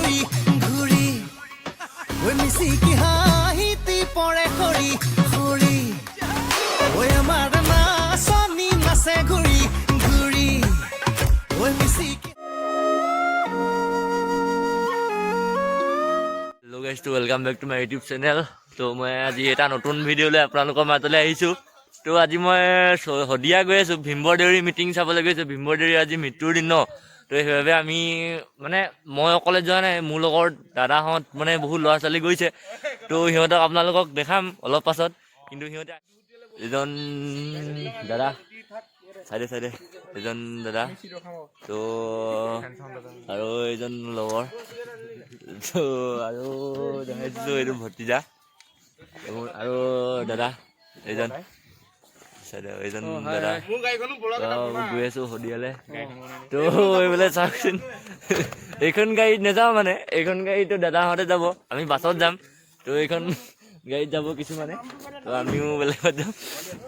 ঘূৰি ঘূৰি ঐ মিচিকি হাঁহিতি পৰে খৰি খৰি ঐ আমাৰ নাচনী নাচে ঘূৰি ঘূৰি ঐ মিচিকি। Hello' guys, to welcome back to my YouTube channel. তো মই আজি এটা নতুন ভিডিঅ'লৈ আপোনালোকৰ মাজলৈ আহিছোঁ। তো আজি মই শদিয়া গৈ আছোঁ, ভীমবৰদেউৰী মিটিং চাবলৈ গৈছোঁ। ভীমবৰদেউৰী আজি মৃত্যুৰ দিন ন, তো সেইবাবে আমি মানে মই অকলে যোৱা নাই, মোৰ লগৰ দাদাহঁত মানে বহুত ল'ৰা ছোৱালী গৈছে। তো সিহঁতক আপোনালোকক দেখাম অলপ পাছত। কিন্তু সিহঁতে এজন দাদা চাইডে চাইডে এজন দাদা, তো আৰু এজন লগৰ, তো আৰু দেখাইছোঁ এইটো ভতিজা আৰু দাদা এইজন এইজন দাদা। গৈ আছোঁ শদিয়ালৈ। তো এইফালে চাওকচোন, এইখন গাড়ীত নাযাওঁ, মানে এইখন গাড়ীতো দাদাহঁতে যাব, আমি বাছত যাম। তো এইখন গাড়ীত যাব কিছুমানে, তো আমিও বেলেগত যাম।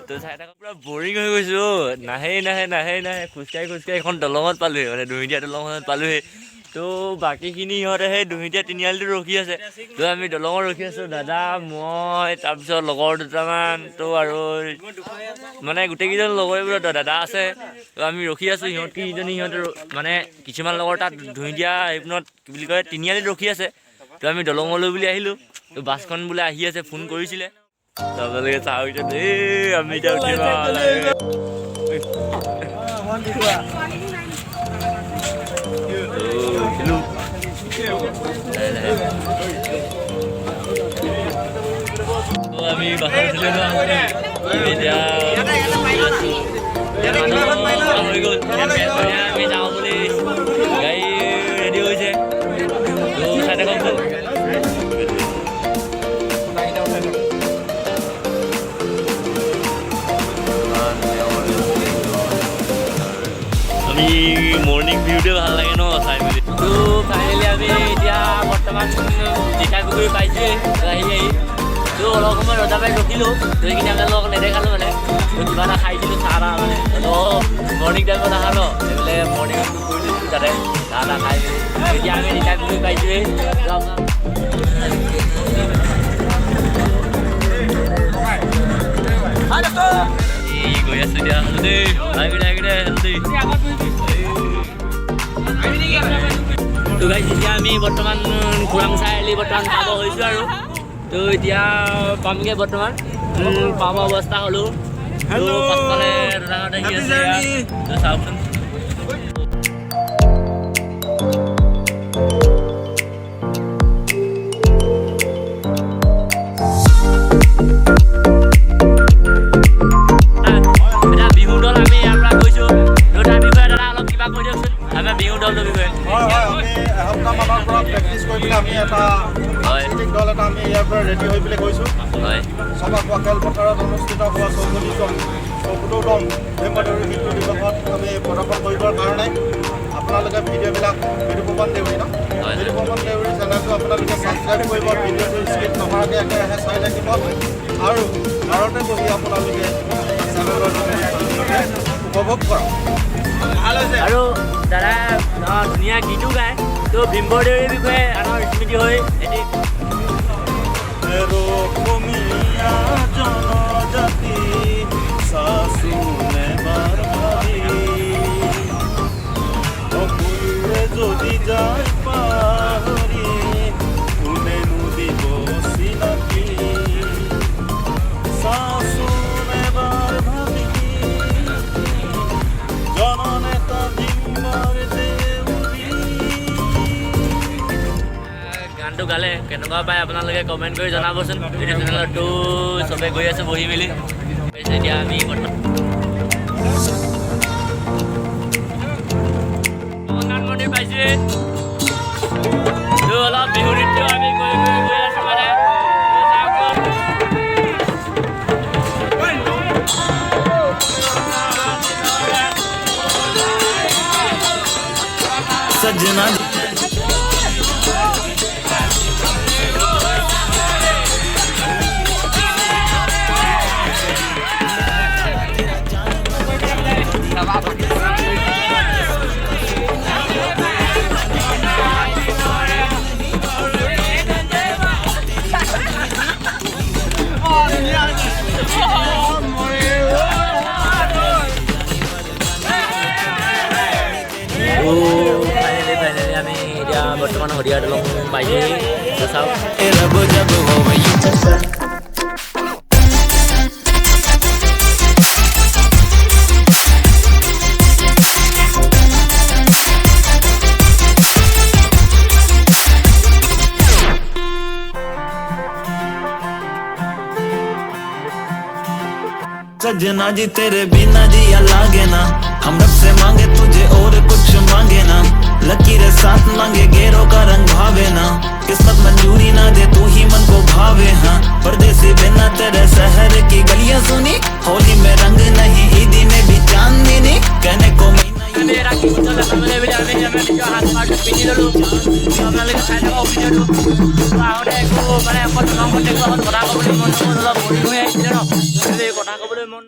তো চাই থাকা পূৰা বৰিং হৈ গৈছোঁ। নাহেই নাহে নাহেই নাহে, খোজকাঢ়ি খোজকাঢ়ি এখন দলঙত পালোহি, মানে দুহিতীয়া দলঙত পালোহি। তো বাকীখিনি সিহঁতে সেই দুহিতীয়া তিনিআলিটো ৰখি আছে, তো আমি দলঙত ৰখি আছোঁ, দাদা মই তাৰপিছত লগৰ দুটামান, তো আৰু মানে গোটেইকেইজন লগৰে দাদা আছে। তো আমি ৰখি আছোঁ, সিহঁতে মানে কিছুমান লগৰ তাত দুহিতীয়া এইপিনত কি বুলি কয় তিনিআলিত ৰখি আছে। তো আমি দলঙলৈ বুলি আহিলোঁ, তো বাছখন বোলে আহি আছে, ফোন কৰিছিলে। আপোনালোকে চাওক এই আমি এতিয়া উঠিব আমি বাছত উঠিলোঁ ন, এতিয়া হৈ গ'ল, আমি যাওঁ বুলি গাড়ী ৰেডি হৈছে। তো চাই থাকক, আমি মৰ্ণিং ভিউটোৱে ভাল লাগে ন চাই মেলি। তো ফাইনেলি আমি এতিয়া বৰ্তমান জিকাগুৰি পাইছোঁৱেই আহি। তো অলপ সময় ৰজা পাই ৰখিলোঁ, তো সেইখিনি আপোনালোকক নেদেখালোঁ, মানে তো কিবা এটা খাইছিলোঁ, চাহ তাহ, মানে অলপ মৰ্ণিং টাইমত আহা ন, সেইফালে মৰ্ণিং ৱাকটো কৰি দিছোঁ তাতে, চাহ তাহ খাই মেলি। এতিয়া আমি জিকাগুৰি পাইছোঁৱেই। গৈ আছোঁ এতিয়া দেই, তো গাইজ এতিয়া আমি বৰ্তমান খুৰাং চাৰিআলি বৰ্তমান পাব হৈছোঁ আৰু। তো এতিয়া পামগৈ, বৰ্তমান পাব অৱস্থা হ'লোঁ। পাছফালে দাদাহঁত আহি আছে, তো চাওকচোন। ৰেডি হৈ পেলাই গৈছোঁ চবাকুৱা খেলপথাৰত অনুষ্ঠিত হোৱা 44তম ভীমবৰদেউৰী মৃত্যু দিৱসত আমি প্ৰদৰ্শন কৰিবৰ কাৰণে আপোনালোকে ভিডিঅ'বিলাক মৃদু পাban দেউৰী ন, মৃদু পাban দেউৰী চেনেলটো আপোনালোকে ছাবস্ক্ৰাইব কৰিব, ভিডিঅ'টো স্কিপ নকৰাকৈ একেৰাহে চাই থাকিব, আৰু ঘৰতে বহি আপোনালোকে চেনেলৰ উপভোগ কৰক। আৰু দাদা ধুনীয়া গীতো গায়। তো ভীমবৰদেউৰীৰ বিষয়ে আমাৰ স্মৃতি হৈ এটি জনজাতি চাচুনে বাৰ ভাবি যদি যায় পাহৰি কোনে দিব চিনাকি চাচুনে বাৰ ভাবি জননেতা ভীমবৰ দেউৰী। গানটো গালে কেনেকুৱা পায় আপোনালোকে কমেণ্ট কৰি জনাবচোন। ইউটিউব চেনেলতো চবে গৈ আছে বহি মেলি। এতিয়া আমি জগন্নাথ মন্দিৰ পাইছোঁৱে, তো অলপ বিহু নৃত্য আমি গৈ আছোঁ, মানে सजना শদিয়া দলং পাইছেহি তো চাওক सजना जी तेरे बिना जी लागे ना हम रब से मांगे तुझे और कुछ मांगे ना लकीरें साथ मांगे गेरों का रंग भावे ना किस्मत मंजूरी ना दे तू ही मन को भावे हाँ परदेसी बिना तेरे शहर की गलियां सुनी होली में रंग नहीं ईदी में भी चांदनी नहीं कहने को কথা ক'বলৈ মন